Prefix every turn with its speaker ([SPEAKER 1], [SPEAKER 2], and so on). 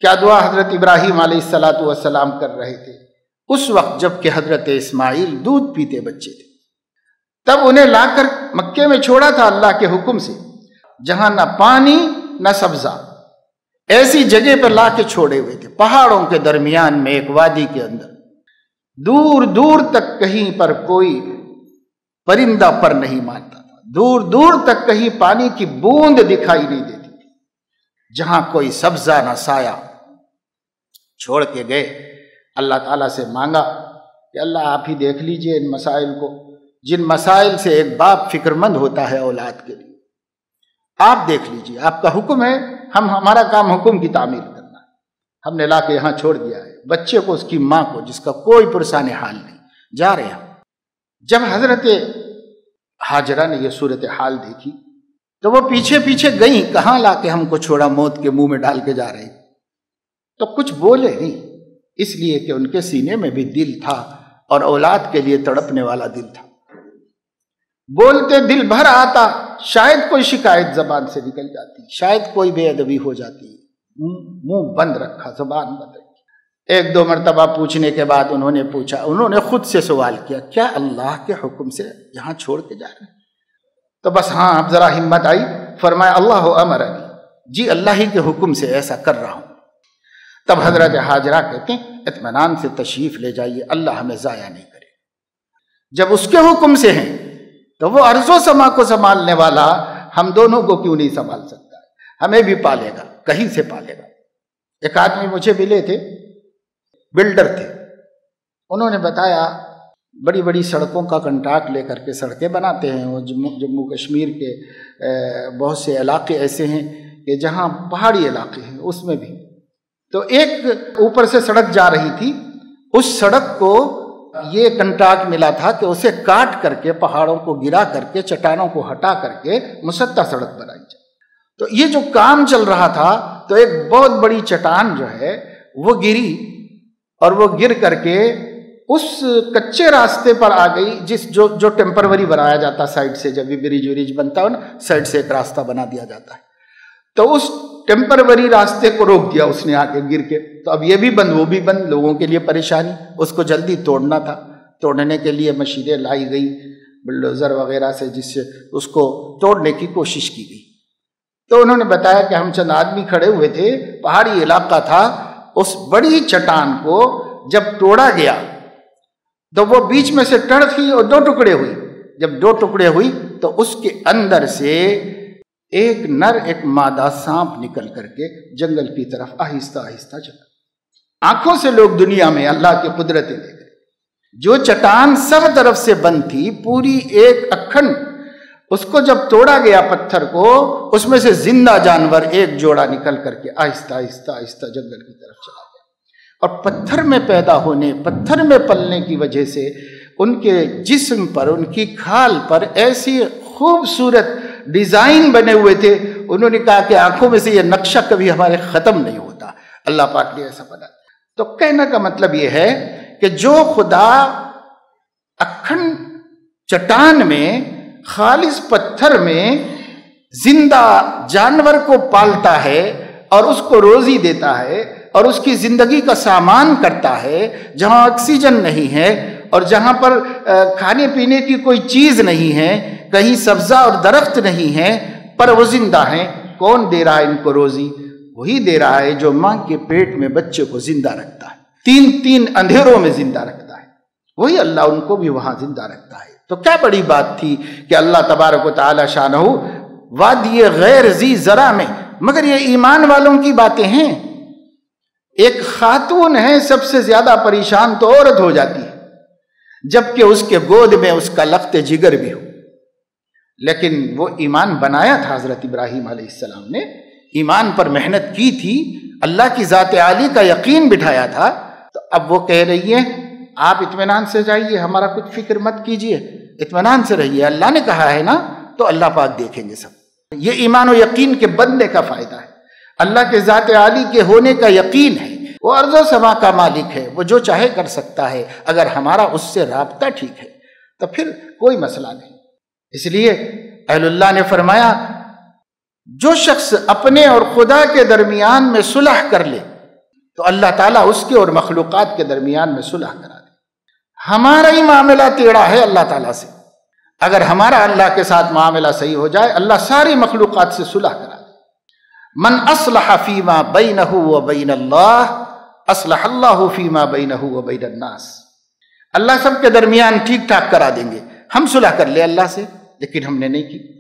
[SPEAKER 1] کیا دعا حضرت ابراہیم علیہ السلام کر رہے تھے اس وقت جب کہ حضرت اسماعیل دودھ پیتے بچے تھے، تب انہیں لا کر مکے میں چھوڑا تھا اللہ کے حکم سے، جہاں نہ پانی نہ سبزہ، ایسی جگہ پر لا کے چھوڑے ہوئے تھے، پہاڑوں کے درمیان میں ایک وادی کے اندر، دور دور تک کہیں پر کوئی پرندہ پر نہیں مارتا تھا، دور دور تک کہیں پانی کی بوند دکھائی نہیں دیتی تھی، جہاں کوئی سبزہ نہ سایہ، چھوڑ کے گئے۔ اللہ تعالیٰ سے مانگا کہ اللہ آپ ہی دیکھ لیجئے ان مسائل کو، جن مسائل سے ایک باپ فکر مند ہوتا ہے اولاد کے لیے، آپ دیکھ لیجئے، آپ کا حکم ہے، ہمارا کام حکم کی تعمیل کرنا ہے، ہم نے لا کے یہاں چھوڑ دیا ہے بچے کو، اس کی ماں کو، جس کا کوئی پرسان حال نہیں، جا رہے ہیں۔ جب حضرت ہاجرہ نے یہ صورتحال دیکھی تو وہ پیچھے پیچھے گئیں، کہاں لا کے ہم کو چھوڑا، موت کے منہ میں ڈال کے جا رہے، تو کچھ بولے نہیں، اس لیے کہ ان کے سینے میں بھی دل تھا اور اولاد کے لیے تڑپنے والا دل تھا۔ بولتے دل بھر آتا، شاید کوئی شکایت زبان سے نکل جاتی، شاید کوئی بے ادبی ہو جاتی، منہ بند رکھا، زبان بند رکھی۔ ایک دو مرتبہ پوچھنے کے بعد انہوں نے پوچھا، انہوں نے خود سے سوال کیا، کیا اللہ کے حکم سے یہاں چھوڑ کے جا رہے ہیں؟ تو بس ہاں، اب ذرا ہمت آئی، فرمایا اللہ امرنی، جی اللہ ہی کے حکم سے ایسا کر رہا ہوں۔ تب حضرت ہاجرہ کہتے ہیں اطمینان سے تشریف لے جائیے، اللہ ہمیں ضائع نہیں کرے۔ جب اس کے حکم سے ہیں تو وہ ارض و سما کو سنبھالنے والا ہم دونوں کو کیوں نہیں سنبھال سکتا ہے؟ ہمیں بھی پالے گا، کہیں سے پالے گا۔ ایک آدمی مجھے ملے تھے، بلڈر تھے، انہوں نے بتایا بڑی بڑی سڑکوں کا کنٹریکٹ لے کر کے سڑکیں بناتے ہیں، وہ جموں کشمیر کے بہت سے علاقے ایسے ہیں کہ جہاں پہاڑی علاقے ہیں، اس میں بھی تو ایک اوپر سے سڑک جا رہی تھی، اس سڑک کو یہ کنٹریکٹ ملا تھا کہ اسے کاٹ کر کے، پہاڑوں کو گرا کر کے، چٹانوں کو ہٹا کر کے مسطح سڑک بنائی جائے۔ تو یہ جو کام چل رہا تھا تو ایک بہت بڑی چٹان جو ہے وہ گری، اور وہ گر کر کے اس کچے راستے پر آ گئی، جو ٹیمپروری بنایا جاتا سائڈ سے، جب بھی برج ورج بنتا ہو نا، سائڈ سے ایک راستہ بنا دیا جاتا ہے، تو اس ٹیمپروری راستے کو روک دیا اس نے آ کے گر کے۔ تو اب یہ بھی بند، وہ بھی بند، لوگوں کے لیے پریشانی، اس کو جلدی توڑنا تھا۔ توڑنے کے لیے مشینیں لائی گئی بلڈوزر وغیرہ سے، جس سے اس کو توڑنے کی کوشش کی گئی۔ تو انہوں نے بتایا کہ ہم چند آدمی کھڑے ہوئے تھے، پہاڑی علاقہ تھا، اس بڑی چٹان کو جب توڑا گیا تو وہ بیچ میں سے ٹڑ تھی اور دو ٹکڑے ہوئی۔ جب دو ٹکڑے ہوئی تو اس کے اندر سے ایک نر ایک مادہ سانپ نکل کر کے جنگل کی طرف آہستہ آہستہ چلا۔ آنکھوں سے لوگ دنیا میں اللہ کی قدرتیں دیکھ رہے، جو چٹان سب طرف سے بند تھی، پوری ایک اکھنڈ، اس کو جب توڑا گیا پتھر کو، اس میں سے زندہ جانور ایک جوڑا نکل کر کے آہستہ آہستہ آہستہ جنگل کی طرف چلا گیا۔ اور پتھر میں پیدا ہونے، پتھر میں پلنے کی وجہ سے ان کے جسم پر، ان کی کھال پر ایسی خوبصورت ڈیزائن بنے ہوئے تھے، انہوں نے کہا کہ آنکھوں میں سے یہ نقشہ کبھی ہمارے ختم نہیں ہوتا، اللہ پاک نے ایسا بنا۔ تو کہنے کا مطلب یہ ہے کہ جو خدا اکھنڈ چٹان میں، خالص پتھر میں زندہ جانور کو پالتا ہے اور اس کو روزی دیتا ہے اور اس کی زندگی کا سامان کرتا ہے، جہاں آکسیجن نہیں ہے اور جہاں پر کھانے پینے کی کوئی چیز نہیں ہے، کہیں سبزہ اور درخت نہیں ہے، پر وہ زندہ ہیں، کون دے رہا ہے ان کو روزی؟ وہی دے رہا ہے جو ماں کے پیٹ میں بچے کو زندہ رکھتا ہے، 3 اندھیروں میں زندہ رکھتا ہے، وہی اللہ ان کو بھی وہاں زندہ رکھتا ہے۔ تو کیا بڑی بات تھی کہ اللہ تبارک و تعالی شانہ وادی غیر ذی زرع میں، مگر یہ ایمان والوں کی باتیں ہیں۔ ایک خاتون ہے، سب سے زیادہ پریشان تو عورت ہو جاتی ہے، جبکہ اس کے گود میں اس کا لخت جگر بھی ہو، لیکن وہ ایمان بنایا تھا حضرت ابراہیم علیہ السلام نے، ایمان پر محنت کی تھی، اللہ کی ذات عالی کا یقین بٹھایا تھا۔ تو اب وہ کہہ رہی ہے آپ اطمینان سے جائیے، ہمارا کچھ فکر مت کیجئے، اطمینان سے رہیے، اللہ نے کہا ہے نا، تو اللہ پاک دیکھیں گے سب۔ یہ ایمان و یقین کے بننے کا فائدہ ہے، اللہ کے ذات عالی کے ہونے کا یقین ہے، وہ ارض و سما کا مالک ہے، وہ جو چاہے کر سکتا ہے، اگر ہمارا اس سے رابطہ ٹھیک ہے تو پھر کوئی مسئلہ نہیں۔ اس لیے اہل اللہ نے فرمایا جو شخص اپنے اور خدا کے درمیان میں صلح کر لے، تو اللہ تعالیٰ اس کے اور مخلوقات کے درمیان میں صلح کرا دے۔ ہمارا ہی معاملہ ٹیڑھا ہے اللہ تعالیٰ سے، اگر ہمارا اللہ کے ساتھ معاملہ صحیح ہو جائے اللہ ساری مخلوقات سے صلح کرا دے۔ من اصلح فیما بینہ وبین اللہ اصلح اللہ فیما بینہ وبین الناس۔ اللہ سب کے درمیان ٹھیک ٹھاک کرا دیں گے۔ ہم صلح کر لے اللہ سے، لیکن ہم نے نہیں کی۔